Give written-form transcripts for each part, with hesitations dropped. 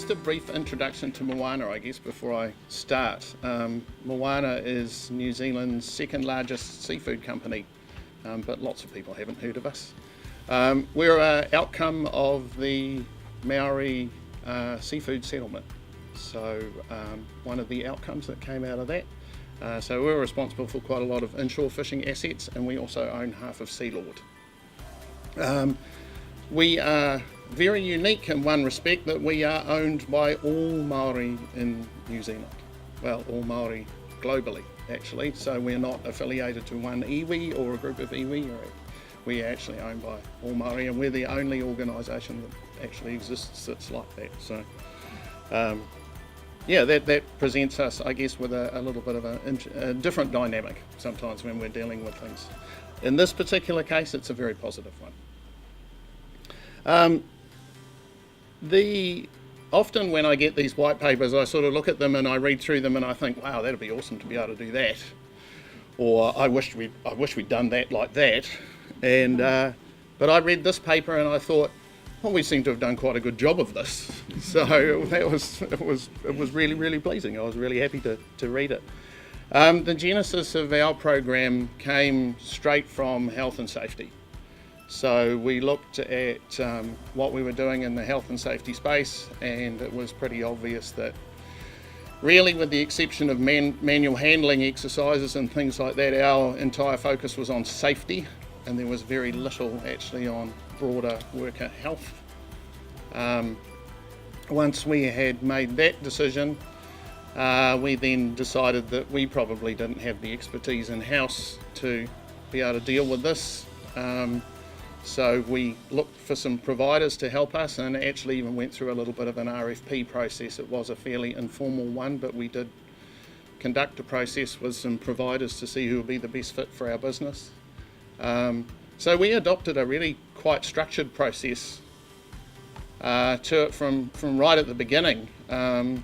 just a brief introduction to Moana, I guess, before I start. Moana is New Zealand's second largest seafood company, but lots of people haven't heard of us. We're an outcome of the Maori seafood settlement. So one of the outcomes that came out of that. So we're responsible for quite a lot of inshore fishing assets, and we also own half of Sealord. We are very unique in one respect, that we are owned by all Maori in New Zealand. Well, all Maori globally, actually. So we're not affiliated to one iwi or a group of iwi. We are actually owned by all Maori, and we're the only organisation that actually exists that's like that. So, yeah, that presents us, I guess, with a little bit of a different dynamic sometimes when we're dealing with things. In this particular case, it's a very positive one. Often when I get these white papers, I sort of look at them and I read through them and I think, wow, that'd be awesome to be able to do that. Or I wish we'd done that like that. And but I read this paper and I thought, well, we seem to have done quite a good job of this. So it was really, really pleasing. I was really happy to read it. The genesis of our program came straight from health and safety. So we looked at what we were doing in the health and safety space, and it was pretty obvious that really, with the exception of manual handling exercises and things like that, our entire focus was on safety, and there was very little actually on broader worker health. Once we had made that decision, we then decided that we probably didn't have the expertise in-house to be able to deal with this. So we looked for some providers to help us, and actually even went through a little bit of an RFP process. It was a fairly informal one, but we did conduct a process with some providers to see who would be the best fit for our business. So we adopted a really quite structured process to it from right at the beginning. Yeah,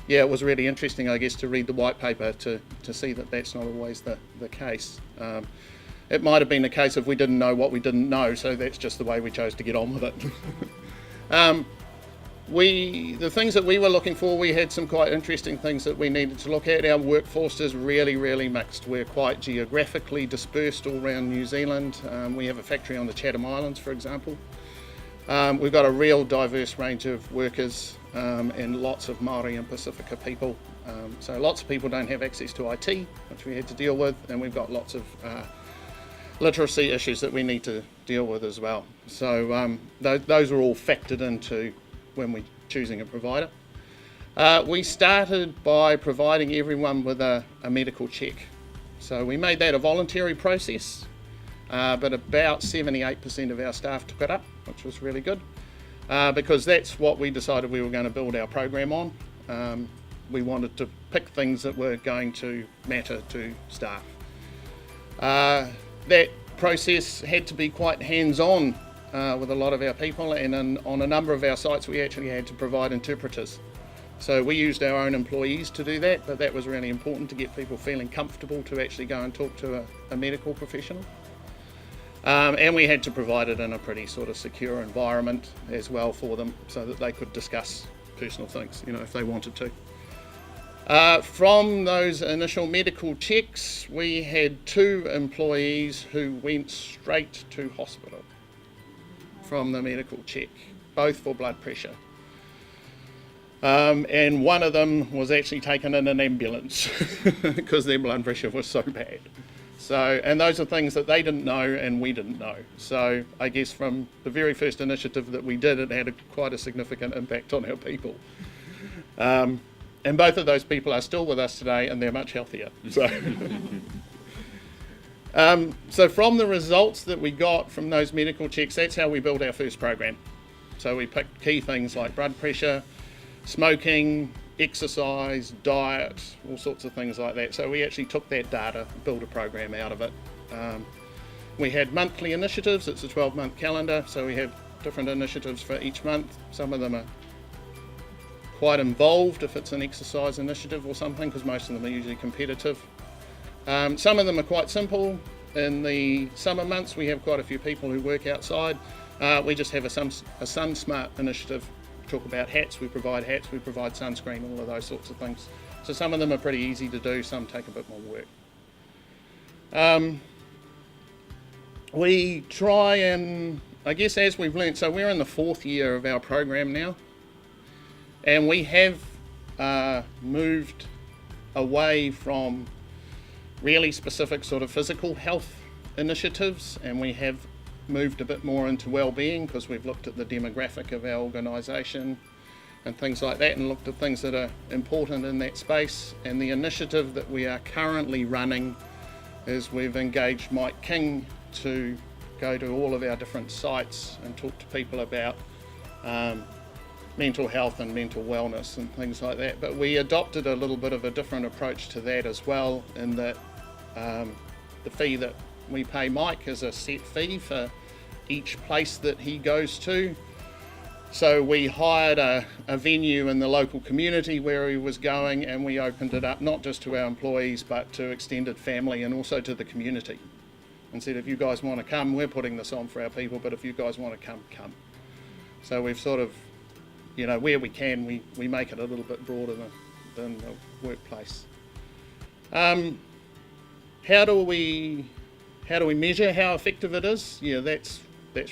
it was really interesting, I guess, to read the white paper to see that that's not always the case. It might have been a case of we didn't know what we didn't know, so that's just the way we chose to get on with it. The things that we were looking for, we had some quite interesting things that we needed to look at. Our workforce is really, really mixed. We're quite geographically dispersed all around New Zealand. We have a factory on the Chatham Islands, for example. We've got a real diverse range of workers and lots of Māori and Pacifica people. So lots of people don't have access to IT, which we had to deal with, and we've got lots of literacy issues that we need to deal with as well. So those were all factored into when we're choosing a provider. We started by providing everyone with a medical check. So we made that a voluntary process, but about 78% of our staff took it up, which was really good, because that's what we decided we were going to build our program on. We wanted to pick things that were going to matter to staff. That process had to be quite hands-on with a lot of our people, and on a number of our sites we actually had to provide interpreters. So we used our own employees to do that, but that was really important to get people feeling comfortable to actually go and talk to a medical professional. And we had to provide it in a pretty sort of secure environment as well for them, so that they could discuss personal things, if they wanted to. From those initial medical checks, we had 2 employees who went straight to hospital from the medical check, both for blood pressure. And one of them was actually taken in an ambulance because their blood pressure was so bad. So, and those are things that they didn't know and we didn't know. So I guess from the very first initiative that we did, it had quite a significant impact on our people. And both of those people are still with us today, and they're much healthier. So from the results that we got from those medical checks, that's how we built our first program. So we picked key things like blood pressure, smoking, exercise, diet, all sorts of things like that. So we actually took that data, built a program out of it. We had monthly initiatives. It's a 12-month calendar, so we have different initiatives for each month. Some of them are quite involved if it's an exercise initiative or something, because most of them are usually competitive. Some of them are quite simple. In the summer months we have quite a few people who work outside, We just have a Sun Smart initiative. Talk about hats, we provide sunscreen, all of those sorts of things. So some of them are pretty easy to do, some take a bit more work. We try and, I guess as we've learned, so we're in the 4th year of our program now, and we have moved away from really specific sort of physical health initiatives, and we have moved a bit more into well-being because we've looked at the demographic of our organisation and things like that, and looked at things that are important in that space. And the initiative that we are currently running is we've engaged Mike King to go to all of our different sites and talk to people about mental health and mental wellness and things like that. But we adopted a little bit of a different approach to that as well, in that the fee that we pay Mike is a set fee for each place that he goes to. So we hired a venue in the local community where he was going, and we opened it up not just to our employees but to extended family and also to the community, and said, if you guys want to come, we're putting this on for our people, but if you guys want to come, come. So we've sort of, you know, where we can, we make it a little bit broader than the workplace. How do we measure how effective it is? Yeah, that's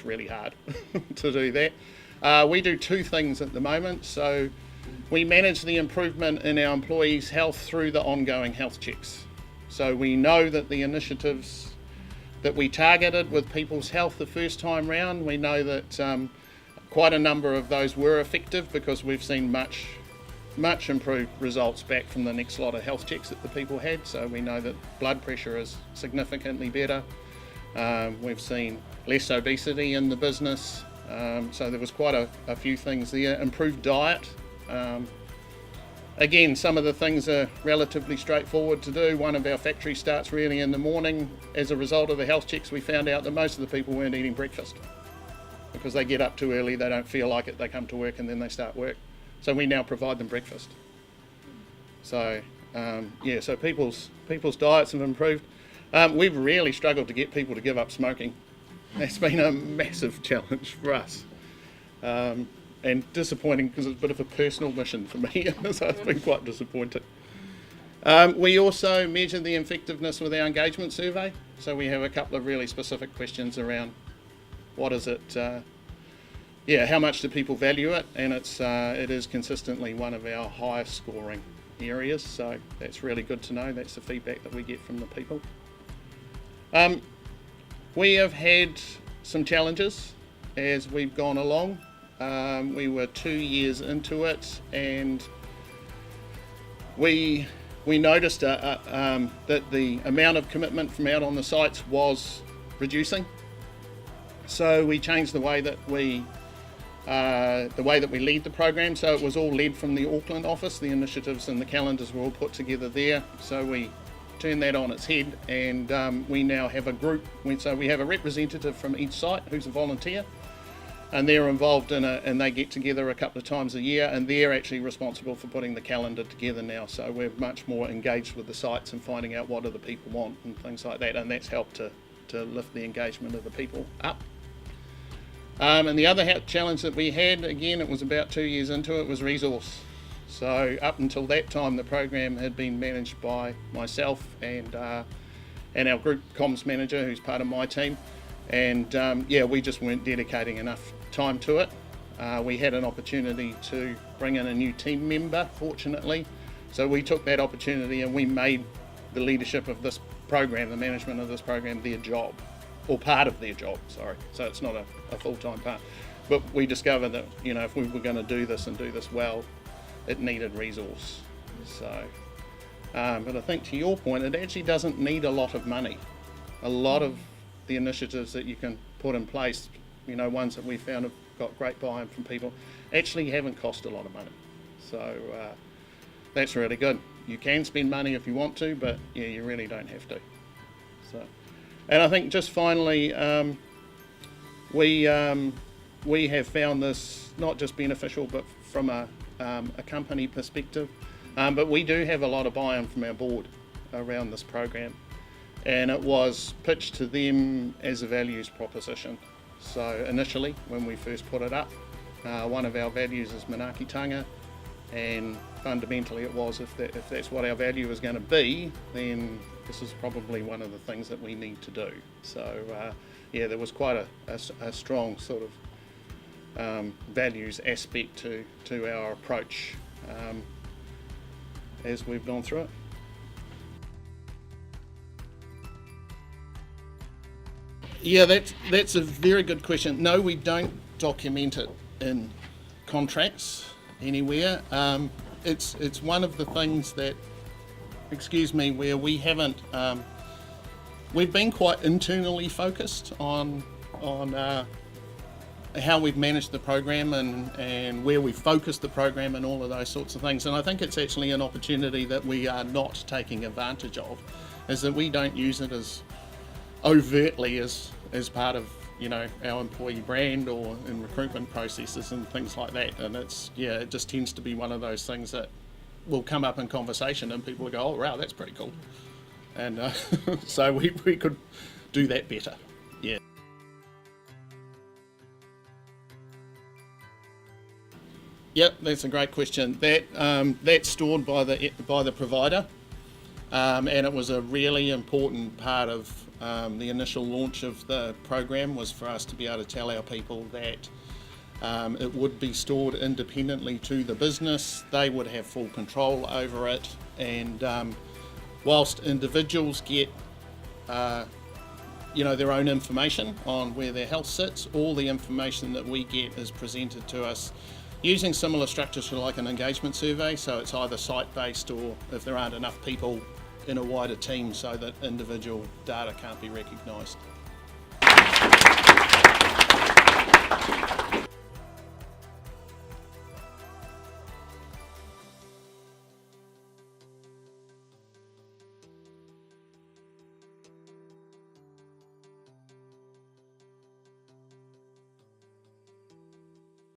really hard to do that. We do 2 things at the moment. So we manage the improvement in our employees' health through the ongoing health checks. So we know that the initiatives that we targeted with people's health the first time round, we know that quite a number of those were effective because we've seen much improved results back from the next lot of health checks that the people had. So we know that blood pressure is significantly better. We've seen less obesity in the business. So there was quite a few things there. Improved diet. Again, some of the things are relatively straightforward to do. One of our factories starts really in the morning. As a result of the health checks, we found out that most of the people weren't eating breakfast because they get up too early, they don't feel like it, they come to work and then they start work. So we now provide them breakfast. So so people's diets have improved. We've really struggled to get people to give up smoking. That's been a massive challenge for us. And disappointing because it's a bit of a personal mission for me, so it's been quite disappointing. We also measure the effectiveness with our engagement survey. So we have a couple of really specific questions around what is it, how much do people value it, and it is consistently one of our highest scoring areas, so that's really good to know. That's the feedback that we get from the people. We have had some challenges as we've gone along. We were 2 years into it, and we noticed that the amount of commitment from out on the sites was reducing. So we changed the way that we lead the program. So it was all led from the Auckland office. The initiatives and the calendars were all put together there. So we turned that on its head, and we now have a group. So we have a representative from each site who's a volunteer, and they're involved in it, and they get together a couple of times a year, and they're actually responsible for putting the calendar together now. So we're much more engaged with the sites and finding out what do the people want and things like that, and that's helped to lift the engagement of the people up. And the other challenge that we had, again, it was about 2 years into it, was resource. So up until that time, the program had been managed by myself and our group comms manager, who's part of my team. And we just weren't dedicating enough time to it. We had an opportunity to bring in a new team member, fortunately. So we took that opportunity and we made the leadership of this program, the management of this program, their job, or part of their job, sorry. So it's not a full-time part. But we discovered that, if we were going to do this and do this well, it needed resource. So, but I think to your point, it actually doesn't need a lot of money. A lot of the initiatives that you can put in place, ones that we found have got great buy-in from people, actually haven't cost a lot of money. So that's really good. You can spend money if you want to, but you really don't have to. So, and I think just finally, we have found this not just beneficial, but from a company perspective. But we do have a lot of buy-in from our board around this program, and it was pitched to them as a values proposition. So initially, when we first put it up, one of our values is manaakitanga, and fundamentally it was if that's what our value is going to be, then this is probably one of the things that we need to do. So yeah, there was quite a strong sort of values aspect to our approach as we've gone through it. Yeah, that's a very good question. No, we don't document it in contracts anywhere. It's one of the things that, where we haven't. We've been quite internally focused on how we've managed the program and where we focused the program and all of those sorts of things. And I think it's actually an opportunity that we are not taking advantage of, is that we don't use it as overtly as part of our employee brand or in recruitment processes and things like that. And it just tends to be one of those things that will come up in conversation and people will go, oh wow, that's pretty cool. And so we could do that better. Yeah. Yep, that's a great question. That's stored by the provider, and it was a really important part of the initial launch of the program, was for us to be able to tell our people that it would be stored independently to the business. They would have full control over it, and whilst individuals get their own information on where their health sits, all the information that we get is presented to us using similar structures to like an engagement survey. So it's either site-based, or if there aren't enough people, in a wider team, so that individual data can't be recognised.